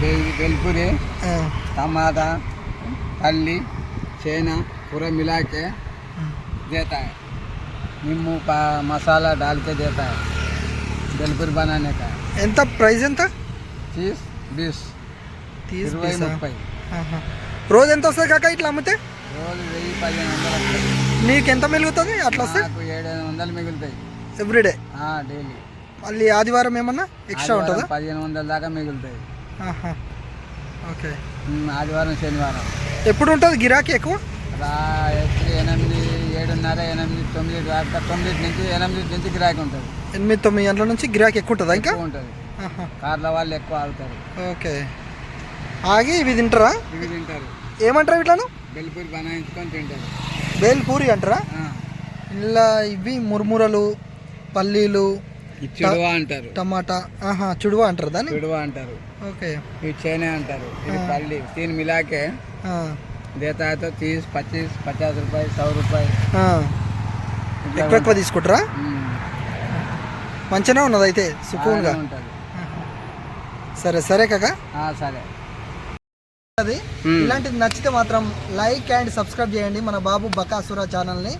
बेलपुरी टमाटा पल्ली चेना पूरा मिला के देता है। नींबू मसाला डाल के देता है बेलपुरी बनाने का। ఎంత ప్రైస్ ఎంత? 30 20 30 20 30 రోజు ఎంత వస్తుంది కాక ఇట్లా అమ్మితే? రోజు 1000-1500 వస్తాయి. నీకు ఎంత మిగులుతుంది అట్లా వస్తే? నాకు 700 మిగులుతాయి ఎవ్రీడే. డైలీ. మళ్ళీ ఆదివారం ఏమన్నా ఎక్స్ట్రా ఉంటుందా? 1500 దాకా మిగులుతాయి. ఓకే. ఆదివారం శనివారం ఎప్పుడు ఉంటుంది గిరాకీ ఎక్కువ? 8 7:30 8 9 దాకా 9 నుంచి 8 నుంచి గిరాకీ ఉంటుంది. 8-9 గంటల నుంచి గిరాకీ ఎక్కువ ఉంటుందా? ఇంకా ఉంటుంది. కార్ల వాళ్ళు ఎక్కువ ఆగుతారు. ఓకే. ఆగి ఇవి తింటారా? ఇవి తింటారు. ఏమంటారు ఇట్లాను? బెల్పూరి బనాయించుకొని తింటారు. బేల్పూరి అంటారా? ఇలా ఇవి మురుమురలు, పల్లీలు, చుడువా అంటారు. టమాటా చుడువా అంటారు దాన్ని. చుడువా అంటారు. ఓకే. ఇవి చేనే అంటారు. ఇది పల్లి 3 మిలాకే देता है तो 30 25 50 रुपये 100 रुपये ఎక్కువ తీసుకుంటారా? మంచిగా ఉన్నది అయితే సుకూన్గా ఉంటుంది. సరే సరే కాక. సరే. అది ఇలాంటిది నచ్చితే మాత్రం లైక్ అండ్ సబ్స్క్రైబ్ చేయండి మన బాబు బకాసురా ఛానల్ని.